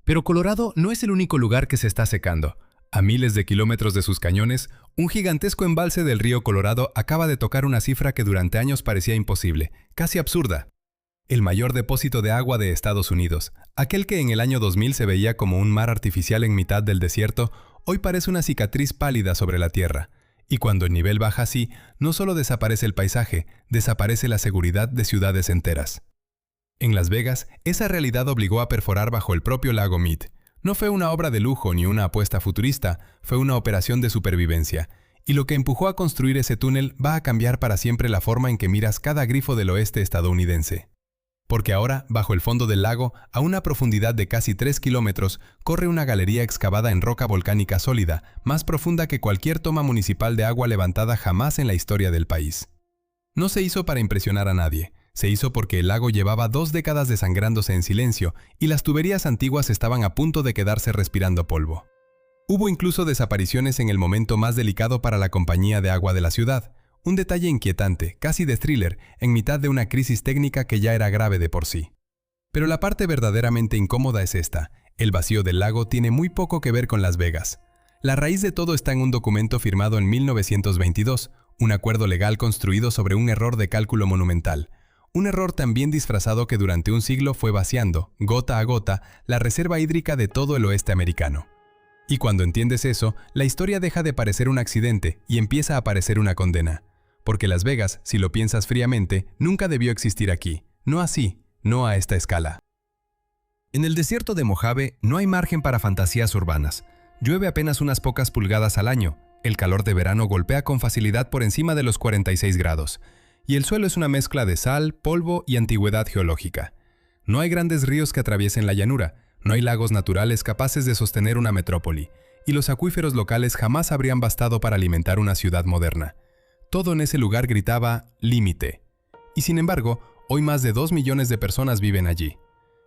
Pero Colorado no es el único lugar que se está secando. A miles de kilómetros de sus cañones, un gigantesco embalse del río Colorado acaba de tocar una cifra que durante años parecía imposible, casi absurda. El mayor depósito de agua de Estados Unidos, aquel que en el año 2000 se veía como un mar artificial en mitad del desierto, hoy parece una cicatriz pálida sobre la tierra. Y cuando el nivel baja así, no solo desaparece el paisaje, desaparece la seguridad de ciudades enteras. En Las Vegas, esa realidad obligó a perforar bajo el propio lago Mead. No fue una obra de lujo ni una apuesta futurista, fue una operación de supervivencia. Y lo que empujó a construir ese túnel va a cambiar para siempre la forma en que miras cada grifo del oeste estadounidense. Porque ahora, bajo el fondo del lago, a una profundidad de casi 3 kilómetros, corre una galería excavada en roca volcánica sólida, más profunda que cualquier toma municipal de agua levantada jamás en la historia del país. No se hizo para impresionar a nadie. Se hizo porque el lago llevaba 2 décadas desangrándose en silencio y las tuberías antiguas estaban a punto de quedarse respirando polvo. Hubo incluso desapariciones en el momento más delicado para la compañía de agua de la ciudad, un detalle inquietante, casi de thriller, en mitad de una crisis técnica que ya era grave de por sí. Pero la parte verdaderamente incómoda es esta: el vacío del lago tiene muy poco que ver con Las Vegas. La raíz de todo está en un documento firmado en 1922, un acuerdo legal construido sobre un error de cálculo monumental. Un error tan bien disfrazado que durante un siglo fue vaciando, gota a gota, la reserva hídrica de todo el oeste americano. Y cuando entiendes eso, la historia deja de parecer un accidente y empieza a parecer una condena. Porque Las Vegas, si lo piensas fríamente, nunca debió existir aquí. No así, no a esta escala. En el desierto de Mojave no hay margen para fantasías urbanas. Llueve apenas unas pocas pulgadas al año. El calor de verano golpea con facilidad por encima de los 46 grados. Y el suelo es una mezcla de sal, polvo y antigüedad geológica. No hay grandes ríos que atraviesen la llanura, no hay lagos naturales capaces de sostener una metrópoli, y los acuíferos locales jamás habrían bastado para alimentar una ciudad moderna. Todo en ese lugar gritaba límite. Y sin embargo, hoy más de 2 millones de personas viven allí.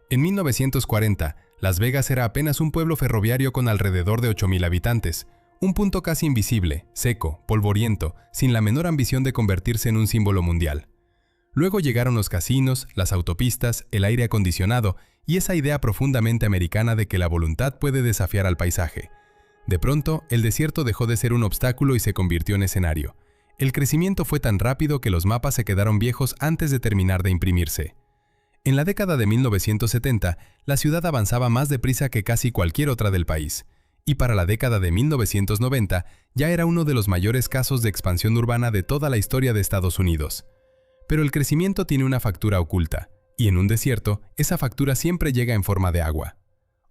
En 1940, Las Vegas era apenas un pueblo ferroviario con alrededor de 8,000 habitantes, un punto casi invisible, seco, polvoriento, sin la menor ambición de convertirse en un símbolo mundial. Luego llegaron los casinos, las autopistas, el aire acondicionado y esa idea profundamente americana de que la voluntad puede desafiar al paisaje. De pronto, el desierto dejó de ser un obstáculo y se convirtió en escenario. El crecimiento fue tan rápido que los mapas se quedaron viejos antes de terminar de imprimirse. En la década de 1970, la ciudad avanzaba más deprisa que casi cualquier otra del país. Y para la década de 1990 ya era uno de los mayores casos de expansión urbana de toda la historia de Estados Unidos. Pero el crecimiento tiene una factura oculta, y en un desierto, esa factura siempre llega en forma de agua.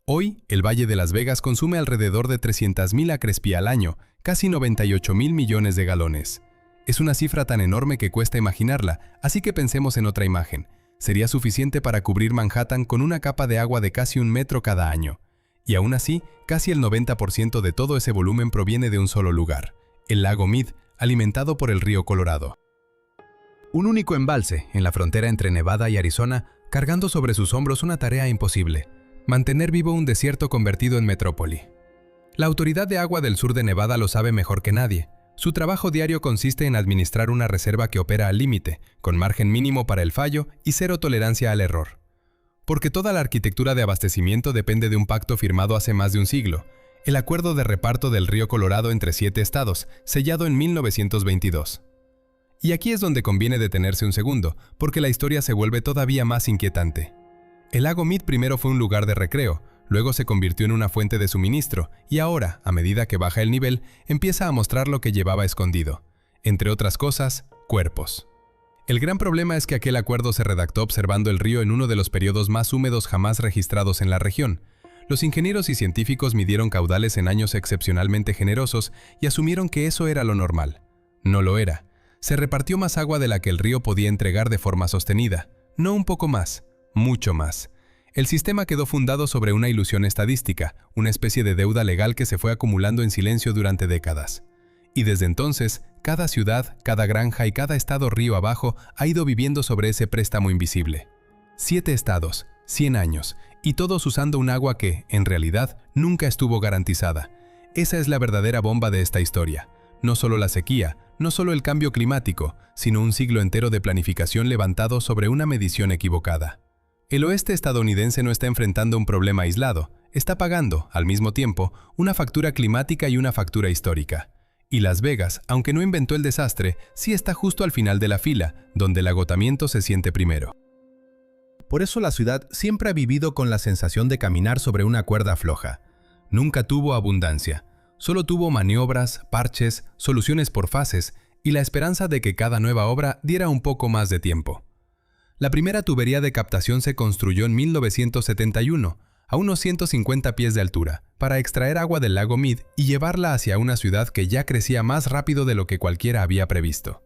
Hoy, el Valle de Las Vegas consume alrededor de 300,000 acres pie al año, casi 98,000 millones de galones. Es una cifra tan enorme que cuesta imaginarla, así que pensemos en otra imagen. Sería suficiente para cubrir Manhattan con una capa de agua de casi 1 metro cada año. Y aún así, casi el 90% de todo ese volumen proviene de un solo lugar, el lago Mead, alimentado por el río Colorado. Un único embalse, en la frontera entre Nevada y Arizona, cargando sobre sus hombros una tarea imposible: mantener vivo un desierto convertido en metrópoli. La Autoridad de Agua del Sur de Nevada lo sabe mejor que nadie. Su trabajo diario consiste en administrar una reserva que opera al límite, con margen mínimo para el fallo y cero tolerancia al error. Porque toda la arquitectura de abastecimiento depende de un pacto firmado hace más de un siglo, el Acuerdo de Reparto del Río Colorado entre 7 estados, sellado en 1922. Y aquí es donde conviene detenerse un segundo, porque la historia se vuelve todavía más inquietante. El lago Mead primero fue un lugar de recreo, luego se convirtió en una fuente de suministro, y ahora, a medida que baja el nivel, empieza a mostrar lo que llevaba escondido. Entre otras cosas, cuerpos. El gran problema es que aquel acuerdo se redactó observando el río en uno de los periodos más húmedos jamás registrados en la región. Los ingenieros y científicos midieron caudales en años excepcionalmente generosos y asumieron que eso era lo normal. No lo era. Se repartió más agua de la que el río podía entregar de forma sostenida. No un poco más, mucho más. El sistema quedó fundado sobre una ilusión estadística, una especie de deuda legal que se fue acumulando en silencio durante décadas. Y desde entonces, cada ciudad, cada granja y cada estado río abajo ha ido viviendo sobre ese préstamo invisible. 7 estados, 100 años, y todos usando un agua que, en realidad, nunca estuvo garantizada. Esa es la verdadera bomba de esta historia. No solo la sequía, no solo el cambio climático, sino un siglo entero de planificación levantado sobre una medición equivocada. El oeste estadounidense no está enfrentando un problema aislado, está pagando, al mismo tiempo, una factura climática y una factura histórica. Y Las Vegas, aunque no inventó el desastre, sí está justo al final de la fila, donde el agotamiento se siente primero. Por eso la ciudad siempre ha vivido con la sensación de caminar sobre una cuerda floja. Nunca tuvo abundancia, solo tuvo maniobras, parches, soluciones por fases y la esperanza de que cada nueva obra diera un poco más de tiempo. La primera tubería de captación se construyó en 1971, a unos 150 pies de altura, para extraer agua del lago Mead y llevarla hacia una ciudad que ya crecía más rápido de lo que cualquiera había previsto.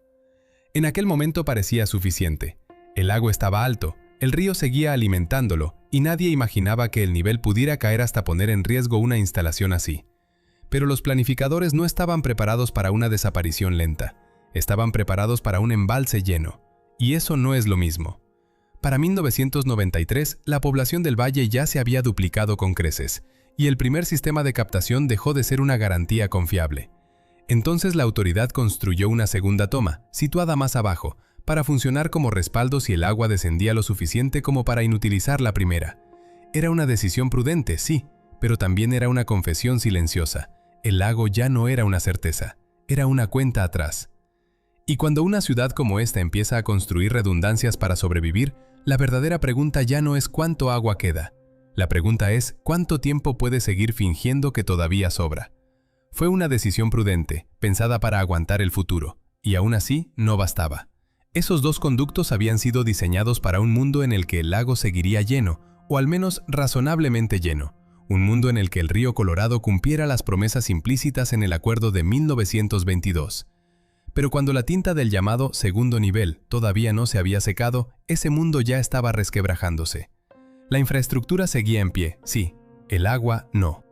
En aquel momento parecía suficiente. El lago estaba alto, el río seguía alimentándolo y nadie imaginaba que el nivel pudiera caer hasta poner en riesgo una instalación así. Pero los planificadores no estaban preparados para una desaparición lenta. Estaban preparados para un embalse lleno. Y eso no es lo mismo. Para 1993, la población del valle ya se había duplicado con creces, y el primer sistema de captación dejó de ser una garantía confiable. Entonces la autoridad construyó una segunda toma, situada más abajo, para funcionar como respaldo si el agua descendía lo suficiente como para inutilizar la primera. Era una decisión prudente, sí, pero también era una confesión silenciosa. El lago ya no era una certeza, era una cuenta atrás. Y cuando una ciudad como esta empieza a construir redundancias para sobrevivir, la verdadera pregunta ya no es cuánto agua queda. La pregunta es cuánto tiempo puede seguir fingiendo que todavía sobra. Fue una decisión prudente, pensada para aguantar el futuro, y aún así no bastaba. Esos dos conductos habían sido diseñados para un mundo en el que el lago seguiría lleno, o al menos razonablemente lleno. Un mundo en el que el río Colorado cumpliera las promesas implícitas en el acuerdo de 1922. Pero cuando la tinta del llamado segundo nivel todavía no se había secado, ese mundo ya estaba resquebrajándose. La infraestructura seguía en pie, sí, el agua no.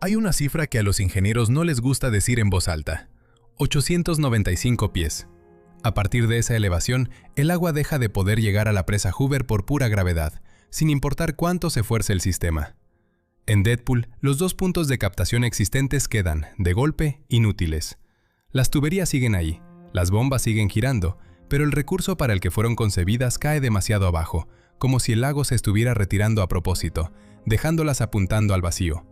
Hay una cifra que a los ingenieros no les gusta decir en voz alta: 895 pies. A partir de esa elevación, el agua deja de poder llegar a la presa Hoover por pura gravedad, sin importar cuánto se fuerce el sistema. En Deadpool, los dos puntos de captación existentes quedan, de golpe, inútiles. Las tuberías siguen ahí, las bombas siguen girando, pero el recurso para el que fueron concebidas cae demasiado abajo, como si el lago se estuviera retirando a propósito, dejándolas apuntando al vacío.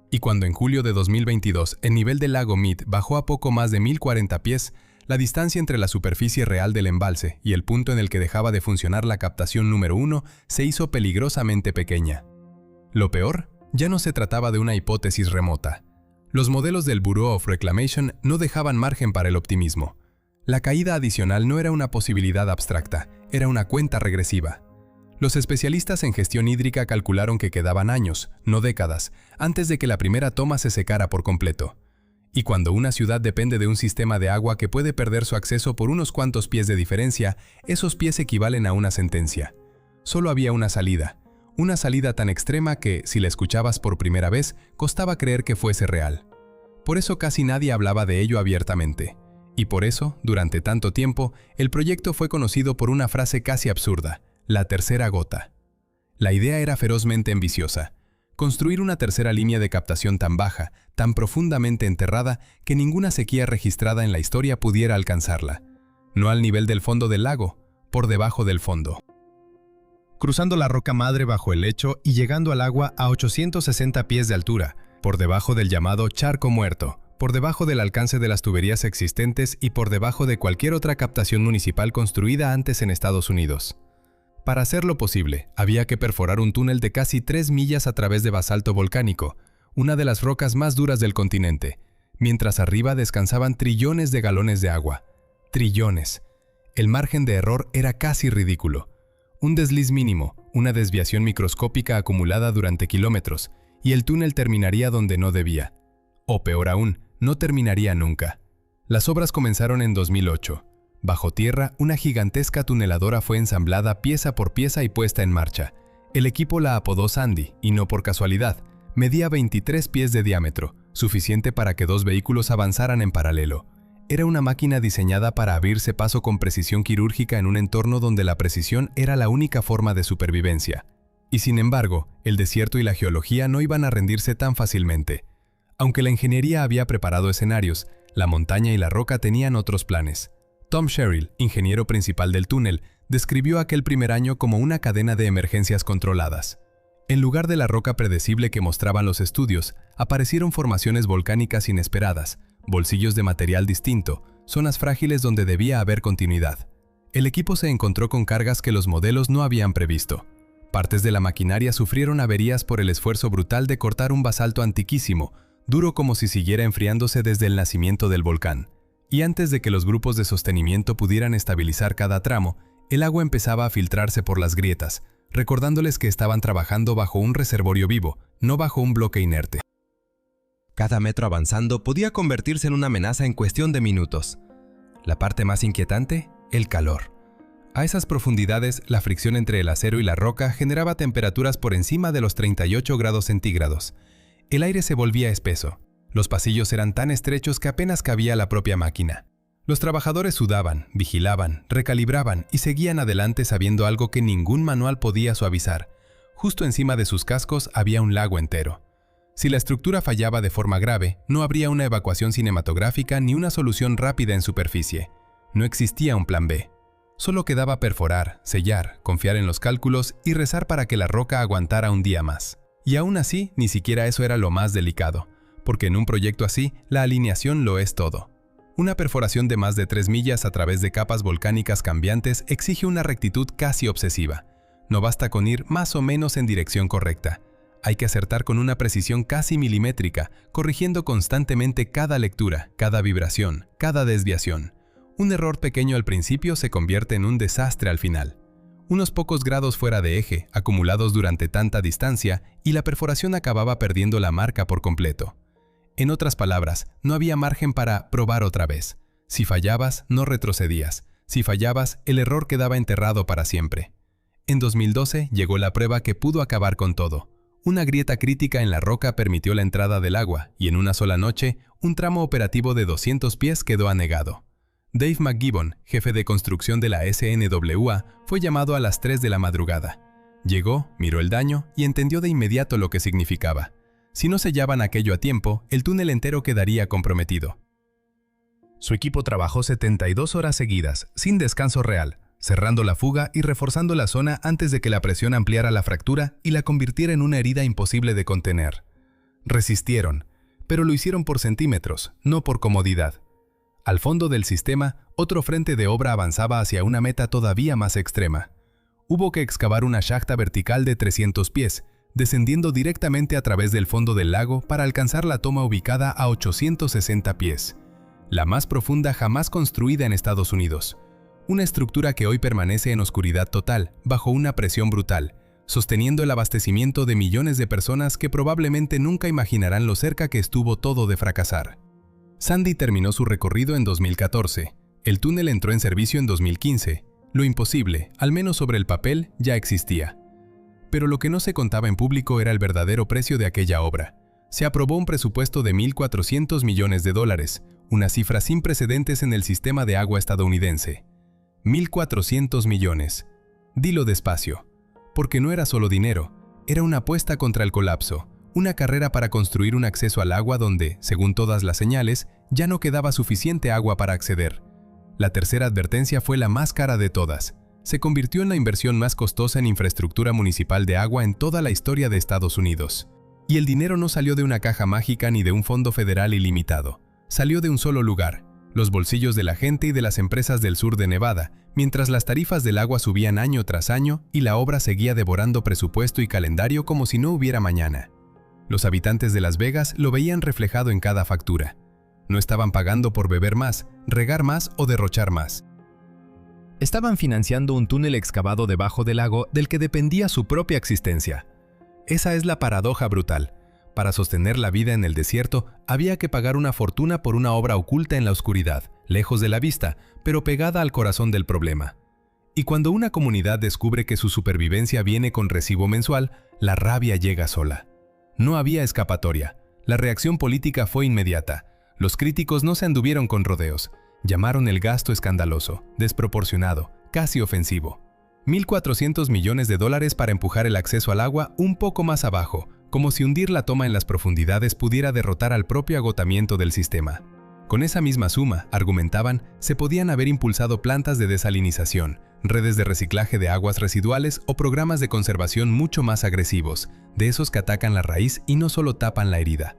Y cuando en julio de 2022 el nivel del lago Mead bajó a poco más de 1040 pies, la distancia entre la superficie real del embalse y el punto en el que dejaba de funcionar la captación número 1 se hizo peligrosamente pequeña. Lo peor, ya no se trataba de una hipótesis remota. Los modelos del Bureau of Reclamation no dejaban margen para el optimismo. La caída adicional no era una posibilidad abstracta, era una cuenta regresiva. Los especialistas en gestión hídrica calcularon que quedaban años, no décadas, antes de que la primera toma se secara por completo. Y cuando una ciudad depende de un sistema de agua que puede perder su acceso por unos cuantos pies de diferencia, esos pies equivalen a una sentencia. Solo había una salida tan extrema que, si la escuchabas por primera vez, costaba creer que fuese real. Por eso casi nadie hablaba de ello abiertamente. Y por eso, durante tanto tiempo, el proyecto fue conocido por una frase casi absurda: la tercera gota. La idea era ferozmente ambiciosa: construir una tercera línea de captación tan baja, tan profundamente enterrada, que ninguna sequía registrada en la historia pudiera alcanzarla. No al nivel del fondo del lago, por debajo del fondo. Cruzando la roca madre bajo el lecho y llegando al agua a 860 pies de altura, por debajo del llamado charco muerto, por debajo del alcance de las tuberías existentes y por debajo de cualquier otra captación municipal construida antes en Estados Unidos. Para hacerlo posible, había que perforar un túnel de casi 3 millas a través de basalto volcánico, una de las rocas más duras del continente, mientras arriba descansaban trillones de galones de agua. Trillones. El margen de error era casi ridículo. Un desliz mínimo, una desviación microscópica acumulada durante kilómetros, y el túnel terminaría donde no debía. O peor aún, no terminaría nunca. Las obras comenzaron en 2008. Bajo tierra, una gigantesca tuneladora fue ensamblada pieza por pieza y puesta en marcha. El equipo la apodó Sandy, y no por casualidad. Medía 23 pies de diámetro, suficiente para que 2 vehículos avanzaran en paralelo. Era una máquina diseñada para abrirse paso con precisión quirúrgica en un entorno donde la precisión era la única forma de supervivencia. Y sin embargo, el desierto y la geología no iban a rendirse tan fácilmente. Aunque la ingeniería había preparado escenarios, la montaña y la roca tenían otros planes. Tom Sherrill, ingeniero principal del túnel, describió aquel primer año como una cadena de emergencias controladas. En lugar de la roca predecible que mostraban los estudios, aparecieron formaciones volcánicas inesperadas, bolsillos de material distinto, zonas frágiles donde debía haber continuidad. El equipo se encontró con cargas que los modelos no habían previsto. Partes de la maquinaria sufrieron averías por el esfuerzo brutal de cortar un basalto antiquísimo, duro como si siguiera enfriándose desde el nacimiento del volcán. Y antes de que los grupos de sostenimiento pudieran estabilizar cada tramo, el agua empezaba a filtrarse por las grietas, recordándoles que estaban trabajando bajo un reservorio vivo, no bajo un bloque inerte. Cada metro avanzando podía convertirse en una amenaza en cuestión de minutos. La parte más inquietante, el calor. A esas profundidades, la fricción entre el acero y la roca generaba temperaturas por encima de los 38 grados centígrados. El aire se volvía espeso. Los pasillos eran tan estrechos que apenas cabía la propia máquina. Los trabajadores sudaban, vigilaban, recalibraban y seguían adelante sabiendo algo que ningún manual podía suavizar. Justo encima de sus cascos había un lago entero. Si la estructura fallaba de forma grave, no habría una evacuación cinematográfica ni una solución rápida en superficie. No existía un plan B. Solo quedaba perforar, sellar, confiar en los cálculos y rezar para que la roca aguantara un día más. Y aún así, ni siquiera eso era lo más delicado, porque en un proyecto así, la alineación lo es todo. Una perforación de más de 3 millas a través de capas volcánicas cambiantes exige una rectitud casi obsesiva. No basta con ir más o menos en dirección correcta. Hay que acertar con una precisión casi milimétrica, corrigiendo constantemente cada lectura, cada vibración, cada desviación. Un error pequeño al principio se convierte en un desastre al final. Unos pocos grados fuera de eje, acumulados durante tanta distancia, y la perforación acababa perdiendo la marca por completo. En otras palabras, no había margen para probar otra vez. Si fallabas, no retrocedías. Si fallabas, el error quedaba enterrado para siempre. En 2012 llegó la prueba que pudo acabar con todo. Una grieta crítica en la roca permitió la entrada del agua y en una sola noche, un tramo operativo de 200 pies quedó anegado. Dave McGibbon, jefe de construcción de la SNWA, fue llamado a las 3 de la madrugada. Llegó, miró el daño y entendió de inmediato lo que significaba. Si no sellaban aquello a tiempo, el túnel entero quedaría comprometido. Su equipo trabajó 72 horas seguidas, sin descanso real, cerrando la fuga y reforzando la zona antes de que la presión ampliara la fractura y la convirtiera en una herida imposible de contener. Resistieron, pero lo hicieron por centímetros, no por comodidad. Al fondo del sistema, otro frente de obra avanzaba hacia una meta todavía más extrema. Hubo que excavar una shachta vertical de 300 pies, descendiendo directamente a través del fondo del lago para alcanzar la toma ubicada a 860 pies, la más profunda jamás construida en Estados Unidos. Una estructura que hoy permanece en oscuridad total, bajo una presión brutal, sosteniendo el abastecimiento de millones de personas que probablemente nunca imaginarán lo cerca que estuvo todo de fracasar. Sandy terminó su recorrido en 2014. El túnel entró en servicio en 2015. Lo imposible, al menos sobre el papel, ya existía. Pero lo que no se contaba en público era el verdadero precio de aquella obra. Se aprobó un presupuesto de $1.400 millones, una cifra sin precedentes en el sistema de agua estadounidense. 1.400 millones. Dilo despacio. Porque no era solo dinero, era una apuesta contra el colapso, una carrera para construir un acceso al agua donde, según todas las señales, ya no quedaba suficiente agua para acceder. La tercera advertencia fue la más cara de todas. Se convirtió en la inversión más costosa en infraestructura municipal de agua en toda la historia de Estados Unidos. Y el dinero no salió de una caja mágica ni de un fondo federal ilimitado. Salió de un solo lugar, los bolsillos de la gente y de las empresas del sur de Nevada, mientras las tarifas del agua subían año tras año y la obra seguía devorando presupuesto y calendario como si no hubiera mañana. Los habitantes de Las Vegas lo veían reflejado en cada factura. No estaban pagando por beber más, regar más o derrochar más. Estaban financiando un túnel excavado debajo del lago del que dependía su propia existencia. Esa es la paradoja brutal. Para sostener la vida en el desierto, había que pagar una fortuna por una obra oculta en la oscuridad, lejos de la vista, pero pegada al corazón del problema. Y cuando una comunidad descubre que su supervivencia viene con recibo mensual, la rabia llega sola. No había escapatoria. La reacción política fue inmediata. Los críticos no se anduvieron con rodeos. Llamaron el gasto escandaloso, desproporcionado, casi ofensivo. $1.400 millones para empujar el acceso al agua un poco más abajo, como si hundir la toma en las profundidades pudiera derrotar al propio agotamiento del sistema. Con esa misma suma, argumentaban, se podían haber impulsado plantas de desalinización, redes de reciclaje de aguas residuales o programas de conservación mucho más agresivos, de esos que atacan la raíz y no solo tapan la herida.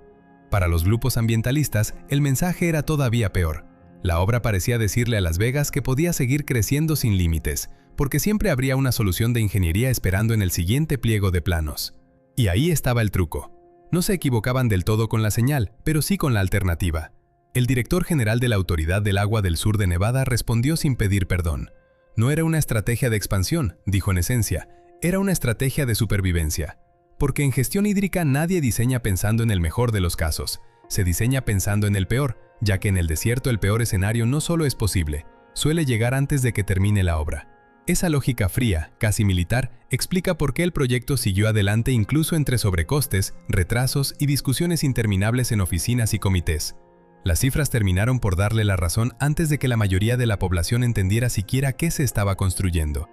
Para los grupos ambientalistas, el mensaje era todavía peor. La obra parecía decirle a Las Vegas que podía seguir creciendo sin límites, porque siempre habría una solución de ingeniería esperando en el siguiente pliego de planos. Y ahí estaba el truco. No se equivocaban del todo con la señal, pero sí con la alternativa. El director general de la Autoridad del Agua del Sur de Nevada respondió sin pedir perdón. No era una estrategia de expansión, dijo en esencia, era una estrategia de supervivencia. Porque en gestión hídrica nadie diseña pensando en el mejor de los casos, se diseña pensando en el peor, ya que en el desierto el peor escenario no solo es posible, suele llegar antes de que termine la obra. Esa lógica fría, casi militar, explica por qué el proyecto siguió adelante incluso entre sobrecostes, retrasos y discusiones interminables en oficinas y comités. Las cifras terminaron por darle la razón antes de que la mayoría de la población entendiera siquiera qué se estaba construyendo.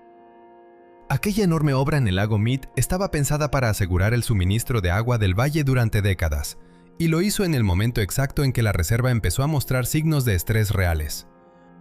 Aquella enorme obra en el lago Mead estaba pensada para asegurar el suministro de agua del valle durante décadas, y lo hizo en el momento exacto en que la reserva empezó a mostrar signos de estrés reales.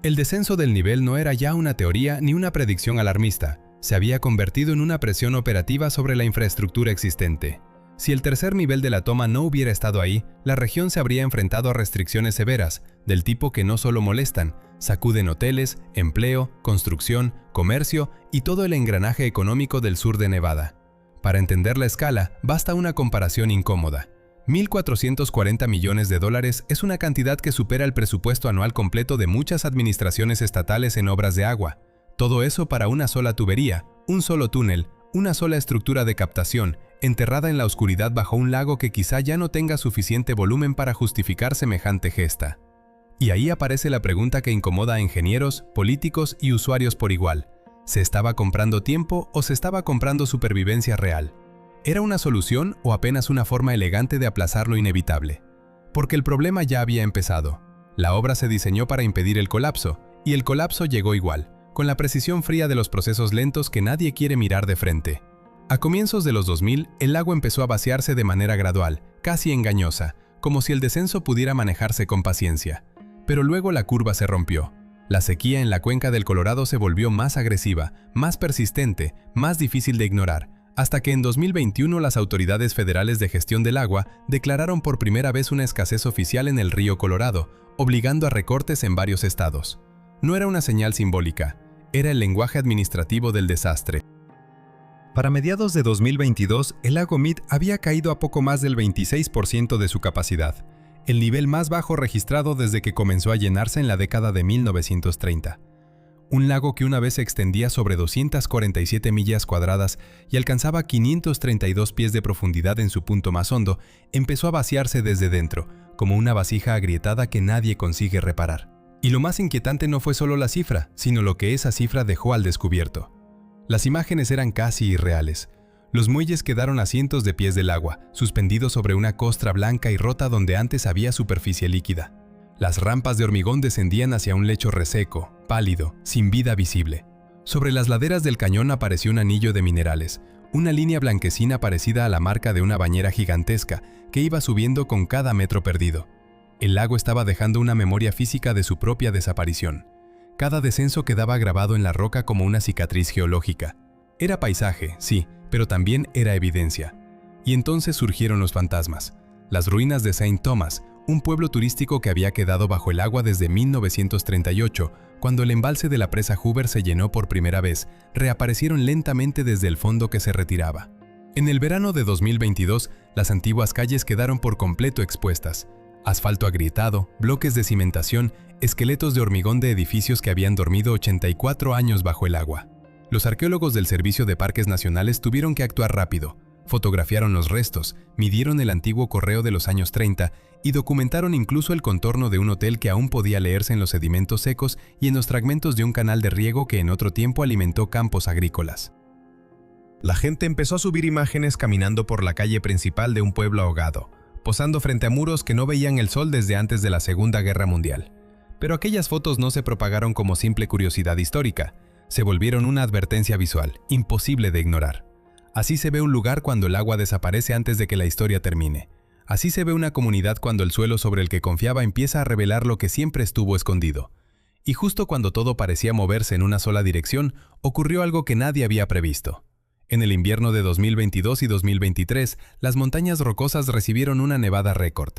El descenso del nivel no era ya una teoría ni una predicción alarmista, se había convertido en una presión operativa sobre la infraestructura existente. Si el tercer nivel de la toma no hubiera estado ahí, la región se habría enfrentado a restricciones severas, del tipo que no solo molestan, sacuden hoteles, empleo, construcción, comercio y todo el engranaje económico del sur de Nevada. Para entender la escala, basta una comparación incómoda. 1.440 millones de dólares es una cantidad que supera el presupuesto anual completo de muchas administraciones estatales en obras de agua. Todo eso para una sola tubería, un solo túnel, una sola estructura de captación, enterrada en la oscuridad bajo un lago que quizá ya no tenga suficiente volumen para justificar semejante gesta. Y ahí aparece la pregunta que incomoda a ingenieros, políticos y usuarios por igual. ¿Se estaba comprando tiempo o se estaba comprando supervivencia real? ¿Era una solución o apenas una forma elegante de aplazar lo inevitable? Porque el problema ya había empezado. La obra se diseñó para impedir el colapso, y el colapso llegó igual, con la precisión fría de los procesos lentos que nadie quiere mirar de frente. A comienzos de los 2000, el lago empezó a vaciarse de manera gradual, casi engañosa, como si el descenso pudiera manejarse con paciencia. Pero luego la curva se rompió. La sequía en la cuenca del Colorado se volvió más agresiva, más persistente, más difícil de ignorar, hasta que en 2021 las autoridades federales de gestión del agua declararon por primera vez una escasez oficial en el río Colorado, obligando a recortes en varios estados. No era una señal simbólica, era el lenguaje administrativo del desastre. Para mediados de 2022, el lago Mead había caído a poco más del 26% de su capacidad, el nivel más bajo registrado desde que comenzó a llenarse en la década de 1930. Un lago que una vez se extendía sobre 247 millas cuadradas y alcanzaba 532 pies de profundidad en su punto más hondo, empezó a vaciarse desde dentro, como una vasija agrietada que nadie consigue reparar. Y lo más inquietante no fue solo la cifra, sino lo que esa cifra dejó al descubierto. Las imágenes eran casi irreales. Los muelles quedaron a cientos de pies del agua, suspendidos sobre una costra blanca y rota donde antes había superficie líquida. Las rampas de hormigón descendían hacia un lecho reseco, pálido, sin vida visible. Sobre las laderas del cañón apareció un anillo de minerales, una línea blanquecina parecida a la marca de una bañera gigantesca que iba subiendo con cada metro perdido. El lago estaba dejando una memoria física de su propia desaparición. Cada descenso quedaba grabado en la roca como una cicatriz geológica. Era paisaje, sí, pero también era evidencia. Y entonces surgieron los fantasmas. Las ruinas de St. Thomas, un pueblo turístico que había quedado bajo el agua desde 1938, cuando el embalse de la presa Hoover se llenó por primera vez, reaparecieron lentamente desde el fondo que se retiraba. En el verano de 2022, las antiguas calles quedaron por completo expuestas. Asfalto agrietado, bloques de cimentación, esqueletos de hormigón de edificios que habían dormido 84 años bajo el agua. Los arqueólogos del Servicio de Parques Nacionales tuvieron que actuar rápido. Fotografiaron los restos, midieron el antiguo correo de los años 30 y documentaron incluso el contorno de un hotel que aún podía leerse en los sedimentos secos y en los fragmentos de un canal de riego que en otro tiempo alimentó campos agrícolas. La gente empezó a subir imágenes caminando por la calle principal de un pueblo ahogado, posando frente a muros que no veían el sol desde antes de la Segunda Guerra Mundial. Pero aquellas fotos no se propagaron como simple curiosidad histórica, se volvieron una advertencia visual, imposible de ignorar. Así se ve un lugar cuando el agua desaparece antes de que la historia termine. Así se ve una comunidad cuando el suelo sobre el que confiaba empieza a revelar lo que siempre estuvo escondido. Y justo cuando todo parecía moverse en una sola dirección, ocurrió algo que nadie había previsto. En el invierno de 2022 y 2023, las montañas rocosas recibieron una nevada récord.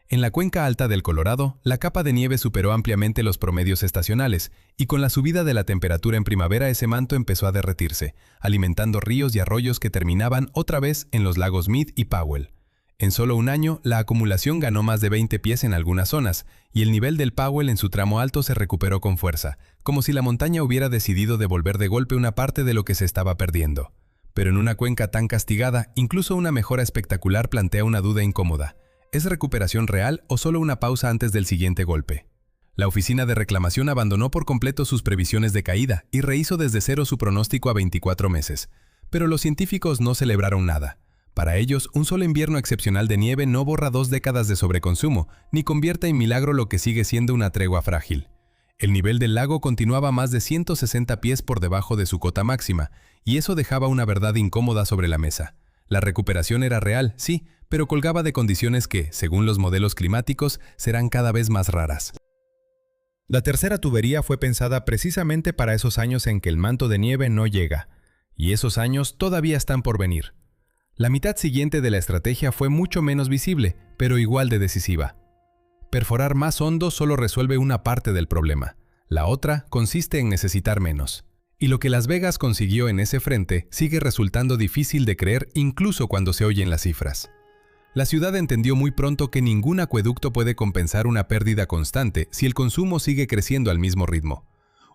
En la cuenca alta del Colorado, la capa de nieve superó ampliamente los promedios estacionales, y con la subida de la temperatura en primavera ese manto empezó a derretirse, alimentando ríos y arroyos que terminaban otra vez en los lagos Mead y Powell. En solo un año, la acumulación ganó más de 20 pies en algunas zonas, y el nivel del Powell en su tramo alto se recuperó con fuerza, como si la montaña hubiera decidido devolver de golpe una parte de lo que se estaba perdiendo. Pero en una cuenca tan castigada, incluso una mejora espectacular plantea una duda incómoda. ¿Es recuperación real o solo una pausa antes del siguiente golpe? La oficina de reclamación abandonó por completo sus previsiones de caída y rehizo desde cero su pronóstico a 24 meses. Pero los científicos no celebraron nada. Para ellos, un solo invierno excepcional de nieve no borra 2 décadas de sobreconsumo, ni convierte en milagro lo que sigue siendo una tregua frágil. El nivel del lago continuaba más de 160 pies por debajo de su cota máxima, y eso dejaba una verdad incómoda sobre la mesa. La recuperación era real, sí, pero colgaba de condiciones que, según los modelos climáticos, serán cada vez más raras. La tercera tubería fue pensada precisamente para esos años en que el manto de nieve no llega, y esos años todavía están por venir. La mitad siguiente de la estrategia fue mucho menos visible, pero igual de decisiva. Perforar más hondo solo resuelve una parte del problema. La otra consiste en necesitar menos. Y lo que Las Vegas consiguió en ese frente sigue resultando difícil de creer incluso cuando se oyen las cifras. La ciudad entendió muy pronto que ningún acueducto puede compensar una pérdida constante si el consumo sigue creciendo al mismo ritmo.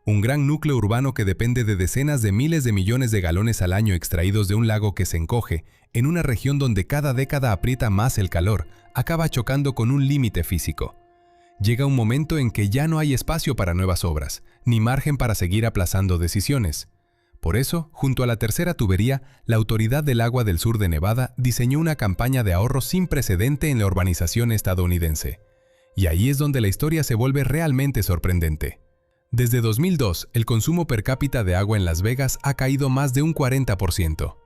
Un gran núcleo urbano que depende de decenas de miles de millones de galones al año extraídos de un lago que se encoge, en una región donde cada década aprieta más el calor, acaba chocando con un límite físico. Llega un momento en que ya no hay espacio para nuevas obras, ni margen para seguir aplazando decisiones. Por eso, junto a la tercera tubería, la Autoridad del Agua del Sur de Nevada diseñó una campaña de ahorro sin precedente en la urbanización estadounidense. Y ahí es donde la historia se vuelve realmente sorprendente. Desde 2002, el consumo per cápita de agua en Las Vegas ha caído más de un 40%.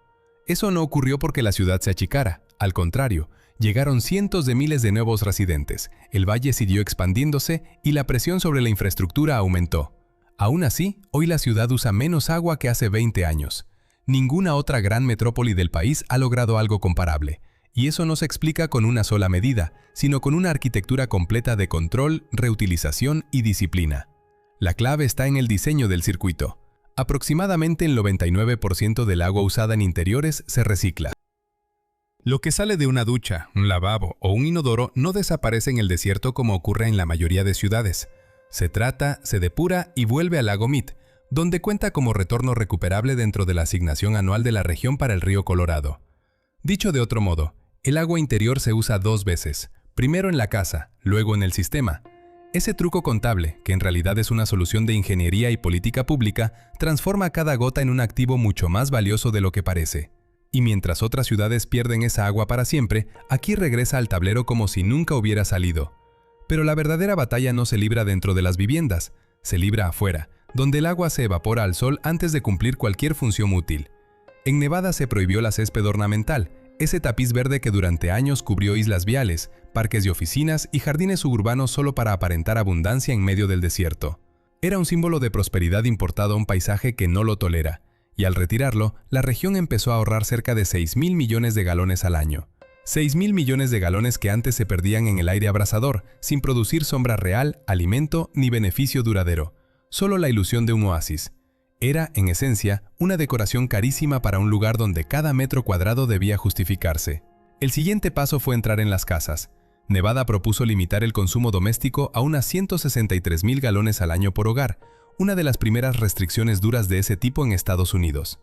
Eso no ocurrió porque la ciudad se achicara, al contrario, llegaron cientos de miles de nuevos residentes, el valle siguió expandiéndose y la presión sobre la infraestructura aumentó. Aún así, hoy la ciudad usa menos agua que hace 20 años. Ninguna otra gran metrópoli del país ha logrado algo comparable, y eso no se explica con una sola medida, sino con una arquitectura completa de control, reutilización y disciplina. La clave está en el diseño del circuito. Aproximadamente el 99% del agua usada en interiores se recicla. Lo que sale de una ducha, un lavabo o un inodoro no desaparece en el desierto como ocurre en la mayoría de ciudades. Se trata, se depura y vuelve al lago Mead, donde cuenta como retorno recuperable dentro de la asignación anual de la región para el río Colorado. Dicho de otro modo, el agua interior se usa 2 veces, primero en la casa, luego en el sistema. Ese truco contable, que en realidad es una solución de ingeniería y política pública, transforma cada gota en un activo mucho más valioso de lo que parece. Y mientras otras ciudades pierden esa agua para siempre, aquí regresa al tablero como si nunca hubiera salido. Pero la verdadera batalla no se libra dentro de las viviendas, se libra afuera, donde el agua se evapora al sol antes de cumplir cualquier función útil. En Nevada se prohibió la césped ornamental, ese tapiz verde que durante años cubrió islas viales, parques de oficinas y jardines suburbanos solo para aparentar abundancia en medio del desierto. Era un símbolo de prosperidad importado a un paisaje que no lo tolera, y al retirarlo, la región empezó a ahorrar cerca de 6.000 millones de galones al año. 6.000 millones de galones que antes se perdían en el aire abrasador, sin producir sombra real, alimento ni beneficio duradero. Solo la ilusión de un oasis. Era, en esencia, una decoración carísima para un lugar donde cada metro cuadrado debía justificarse. El siguiente paso fue entrar en las casas. Nevada propuso limitar el consumo doméstico a unas 163.000 galones al año por hogar, una de las primeras restricciones duras de ese tipo en Estados Unidos.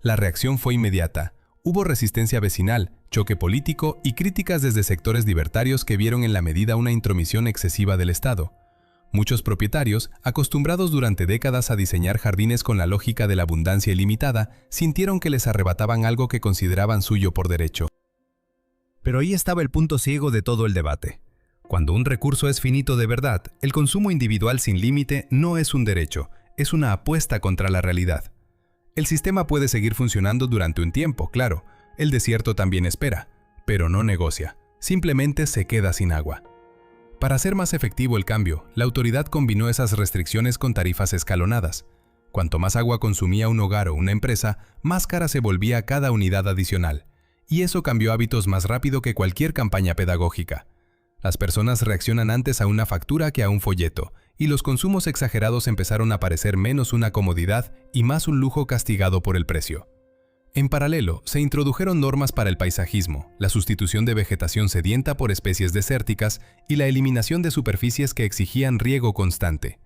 La reacción fue inmediata. Hubo resistencia vecinal, choque político y críticas desde sectores libertarios que vieron en la medida una intromisión excesiva del Estado. Muchos propietarios, acostumbrados durante décadas a diseñar jardines con la lógica de la abundancia ilimitada, sintieron que les arrebataban algo que consideraban suyo por derecho. Pero ahí estaba el punto ciego de todo el debate. Cuando un recurso es finito de verdad, el consumo individual sin límite no es un derecho, es una apuesta contra la realidad. El sistema puede seguir funcionando durante un tiempo, claro, el desierto también espera, pero no negocia. simplemente se queda sin agua. Para hacer más efectivo el cambio, la autoridad combinó esas restricciones con tarifas escalonadas. Cuanto más agua consumía un hogar o una empresa, más cara se volvía cada unidad adicional. Y eso cambió hábitos más rápido que cualquier campaña pedagógica. Las personas reaccionan antes a una factura que a un folleto, y los consumos exagerados empezaron a parecer menos una comodidad y más un lujo castigado por el precio. En paralelo, se introdujeron normas para el paisajismo, la sustitución de vegetación sedienta por especies desérticas y la eliminación de superficies que exigían riego constante.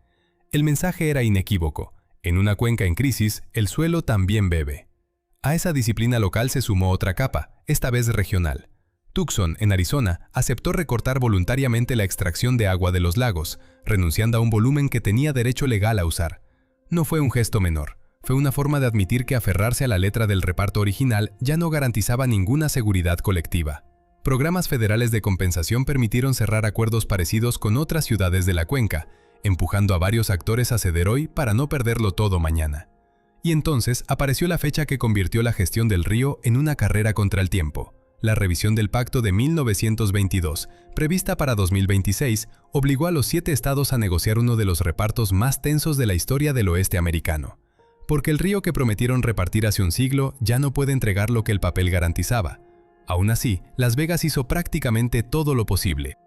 El mensaje era inequívoco: en una cuenca en crisis, el suelo también bebe. A esa disciplina local se sumó otra capa, esta vez regional. Tucson, en Arizona, aceptó recortar voluntariamente la extracción de agua de los lagos, renunciando a un volumen que tenía derecho legal a usar. No fue un gesto menor, fue una forma de admitir que aferrarse a la letra del reparto original ya no garantizaba ninguna seguridad colectiva. Programas federales de compensación permitieron cerrar acuerdos parecidos con otras ciudades de la cuenca, empujando a varios actores a ceder hoy para no perderlo todo mañana. Y entonces apareció la fecha que convirtió la gestión del río en una carrera contra el tiempo. La revisión del Pacto de 1922, prevista para 2026, obligó a los 7 estados a negociar uno de los repartos más tensos de la historia del oeste americano. Porque el río que prometieron repartir hace un siglo ya no puede entregar lo que el papel garantizaba. Aún así, Las Vegas hizo prácticamente todo lo posible.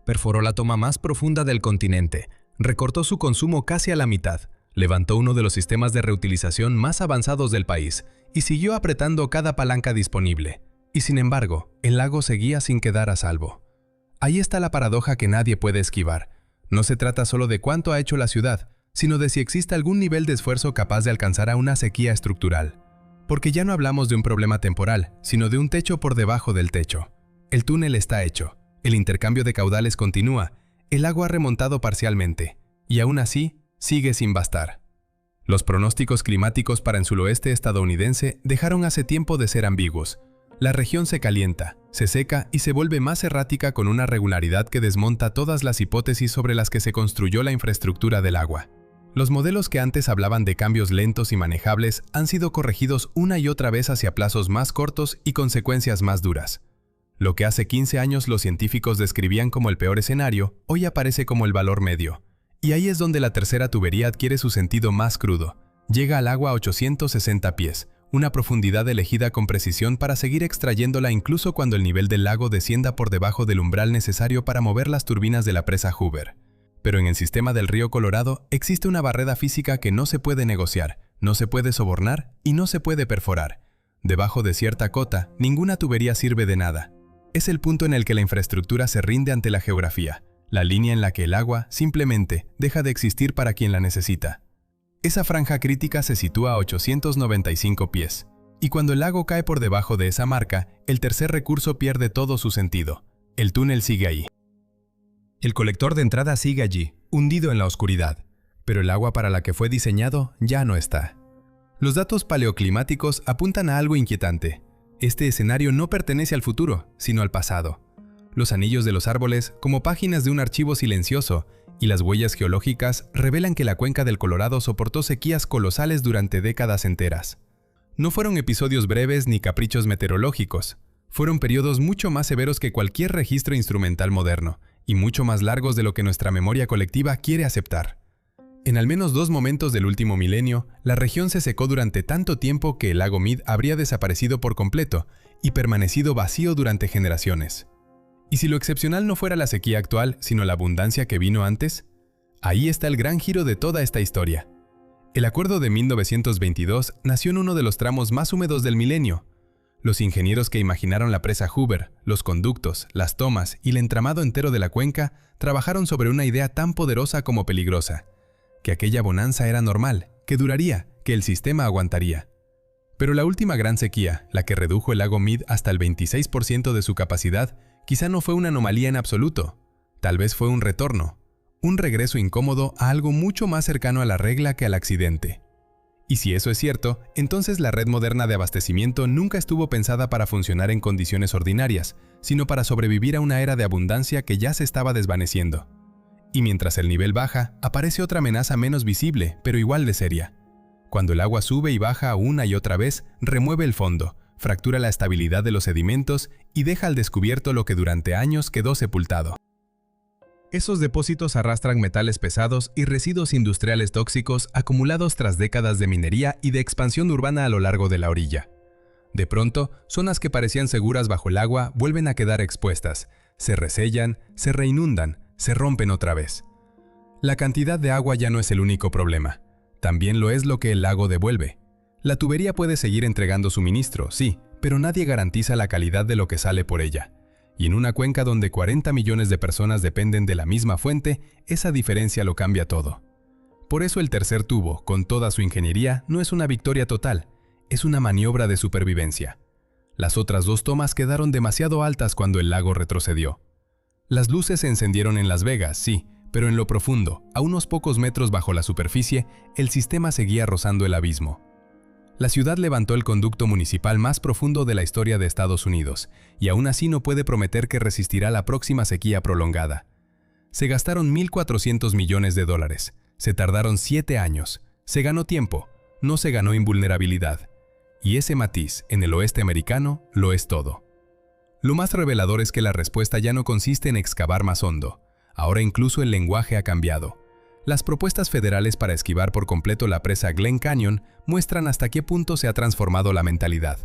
Perforó la toma más profunda del continente, recortó su consumo casi a la mitad, levantó uno de los sistemas de reutilización más avanzados del país y siguió apretando cada palanca disponible. Y sin embargo, el lago seguía sin quedar a salvo. Ahí está la paradoja que nadie puede esquivar. No se trata solo de cuánto ha hecho la ciudad, sino de si existe algún nivel de esfuerzo capaz de alcanzar a una sequía estructural. Porque ya no hablamos de un problema temporal, sino de un techo por debajo del techo. El túnel está hecho, el intercambio de caudales continúa, el agua ha remontado parcialmente, y aún así, sigue sin bastar. Los pronósticos climáticos para el suroeste estadounidense dejaron hace tiempo de ser ambiguos. La región se calienta, se seca y se vuelve más errática con una regularidad que desmonta todas las hipótesis sobre las que se construyó la infraestructura del agua. Los modelos que antes hablaban de cambios lentos y manejables han sido corregidos una y otra vez hacia plazos más cortos y consecuencias más duras. Lo que hace 15 años los científicos describían como el peor escenario, hoy aparece como el valor medio. Y ahí es donde la tercera tubería adquiere su sentido más crudo. Llega al agua a 860 pies, una profundidad elegida con precisión para seguir extrayéndola incluso cuando el nivel del lago descienda por debajo del umbral necesario para mover las turbinas de la presa Hoover. Pero en el sistema del río Colorado existe una barrera física que no se puede negociar, no se puede sobornar y no se puede perforar. Debajo de cierta cota, ninguna tubería sirve de nada. Es el punto en el que la infraestructura se rinde ante la geografía, la línea en la que el agua simplemente deja de existir para quien la necesita. Esa franja crítica se sitúa a 895 pies, y cuando el lago cae por debajo de esa marca, el tercer recurso pierde todo su sentido. El túnel sigue ahí. El colector de entrada sigue allí, hundido en la oscuridad, pero el agua para la que fue diseñado ya no está. Los datos paleoclimáticos apuntan a algo inquietante. Este escenario no pertenece al futuro, sino al pasado. Los anillos de los árboles, como páginas de un archivo silencioso, y las huellas geológicas revelan que la cuenca del Colorado soportó sequías colosales durante décadas enteras. No fueron episodios breves ni caprichos meteorológicos. Fueron periodos mucho más severos que cualquier registro instrumental moderno, y mucho más largos de lo que nuestra memoria colectiva quiere aceptar. En al menos 2 momentos del último milenio, la región se secó durante tanto tiempo que el lago Mead habría desaparecido por completo y permanecido vacío durante generaciones. ¿Y si lo excepcional no fuera la sequía actual, sino la abundancia que vino antes? Ahí está el gran giro de toda esta historia. El acuerdo de 1922 nació en uno de los tramos más húmedos del milenio. Los ingenieros que imaginaron la presa Hoover, los conductos, las tomas y el entramado entero de la cuenca trabajaron sobre una idea tan poderosa como peligrosa: que aquella bonanza era normal, que duraría, que el sistema aguantaría. Pero la última gran sequía, la que redujo el lago Mead hasta el 26% de su capacidad, quizá no fue una anomalía en absoluto. Tal vez fue un retorno, un regreso incómodo a algo mucho más cercano a la regla que al accidente. Y si eso es cierto, entonces la red moderna de abastecimiento nunca estuvo pensada para funcionar en condiciones ordinarias, sino para sobrevivir a una era de abundancia que ya se estaba desvaneciendo. Y mientras el nivel baja, aparece otra amenaza menos visible, pero igual de seria. Cuando el agua sube y baja una y otra vez, remueve el fondo, fractura la estabilidad de los sedimentos y deja al descubierto lo que durante años quedó sepultado. Esos depósitos arrastran metales pesados y residuos industriales tóxicos acumulados tras décadas de minería y de expansión urbana a lo largo de la orilla. De pronto, zonas que parecían seguras bajo el agua vuelven a quedar expuestas, se resellan, se reinundan, se rompen otra vez. La cantidad de agua ya no es el único problema, también lo es lo que el lago devuelve. La tubería puede seguir entregando suministro, sí, pero nadie garantiza la calidad de lo que sale por ella. Y en una cuenca donde 40 millones de personas dependen de la misma fuente, esa diferencia lo cambia todo. Por eso el tercer tubo, con toda su ingeniería, no es una victoria total, es una maniobra de supervivencia. Las otras dos tomas quedaron demasiado altas cuando el lago retrocedió. Las luces se encendieron en Las Vegas, sí, pero en lo profundo, a unos pocos metros bajo la superficie, el sistema seguía rozando el abismo. La ciudad levantó el conducto municipal más profundo de la historia de Estados Unidos, y aún así no puede prometer que resistirá la próxima sequía prolongada. Se gastaron $1.400 millones, se tardaron 7 años, se ganó tiempo, no se ganó invulnerabilidad. Y ese matiz, en el oeste americano, lo es todo. Lo más revelador es que la respuesta ya no consiste en excavar más hondo. Ahora incluso el lenguaje ha cambiado. Las propuestas federales para esquivar por completo la presa Glen Canyon muestran hasta qué punto se ha transformado la mentalidad.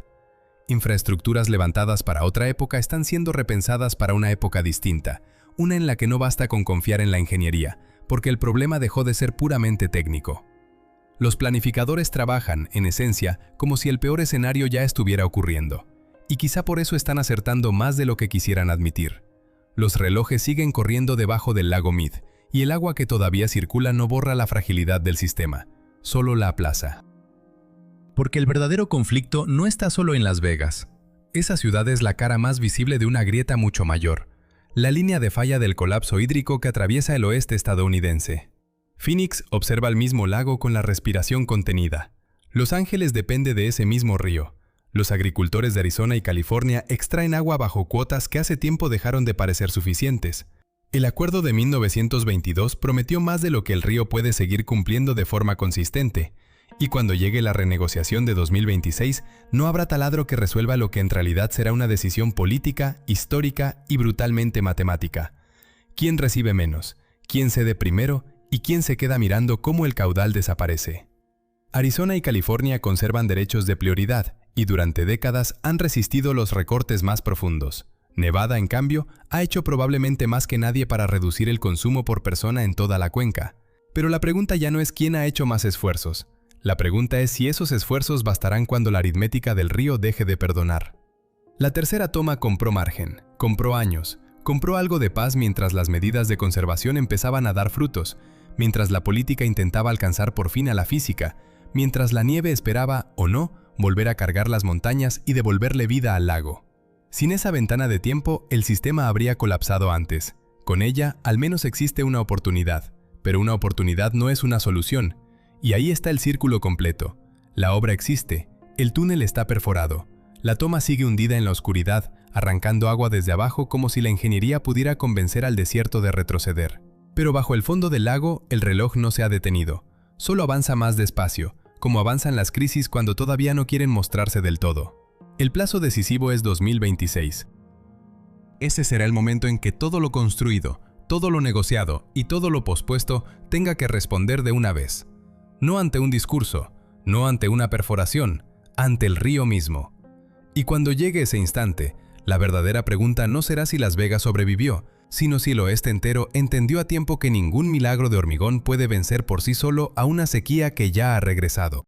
Infraestructuras levantadas para otra época están siendo repensadas para una época distinta, una en la que no basta con confiar en la ingeniería, porque el problema dejó de ser puramente técnico. Los planificadores trabajan, en esencia, como si el peor escenario ya estuviera ocurriendo, y quizá por eso están acertando más de lo que quisieran admitir. Los relojes siguen corriendo debajo del lago Mead, y el agua que todavía circula no borra la fragilidad del sistema, solo la aplaza. Porque el verdadero conflicto no está solo en Las Vegas. Esa ciudad es la cara más visible de una grieta mucho mayor, la línea de falla del colapso hídrico que atraviesa el oeste estadounidense. Phoenix observa el mismo lago con la respiración contenida. Los Ángeles depende de ese mismo río. Los agricultores de Arizona y California extraen agua bajo cuotas que hace tiempo dejaron de parecer suficientes. El acuerdo de 1922 prometió más de lo que el río puede seguir cumpliendo de forma consistente, y cuando llegue la renegociación de 2026, no habrá taladro que resuelva lo que en realidad será una decisión política, histórica y brutalmente matemática. ¿Quién recibe menos? ¿Quién cede primero? ¿Y quién se queda mirando cómo el caudal desaparece? Arizona y California conservan derechos de prioridad, y durante décadas han resistido los recortes más profundos. Nevada, en cambio, ha hecho probablemente más que nadie para reducir el consumo por persona en toda la cuenca. Pero la pregunta ya no es quién ha hecho más esfuerzos. La pregunta es si esos esfuerzos bastarán cuando la aritmética del río deje de perdonar. La tercera toma compró margen, compró años, compró algo de paz mientras las medidas de conservación empezaban a dar frutos, mientras la política intentaba alcanzar por fin a la física, mientras la nieve esperaba, o no, volver a cargar las montañas y devolverle vida al lago. Sin esa ventana de tiempo, el sistema habría colapsado antes. Con ella, al menos existe una oportunidad, pero una oportunidad no es una solución. Y ahí está el círculo completo. La obra existe, el túnel está perforado, la toma sigue hundida en la oscuridad, arrancando agua desde abajo como si la ingeniería pudiera convencer al desierto de retroceder. Pero bajo el fondo del lago, el reloj no se ha detenido, solo avanza más despacio, como avanzan las crisis cuando todavía no quieren mostrarse del todo. El plazo decisivo es 2026. Ese será el momento en que todo lo construido, todo lo negociado y todo lo pospuesto tenga que responder de una vez. No ante un discurso, no ante una perforación, ante el río mismo. Y cuando llegue ese instante, la verdadera pregunta no será si Las Vegas sobrevivió, sino si el oeste entero entendió a tiempo que ningún milagro de hormigón puede vencer por sí solo a una sequía que ya ha regresado.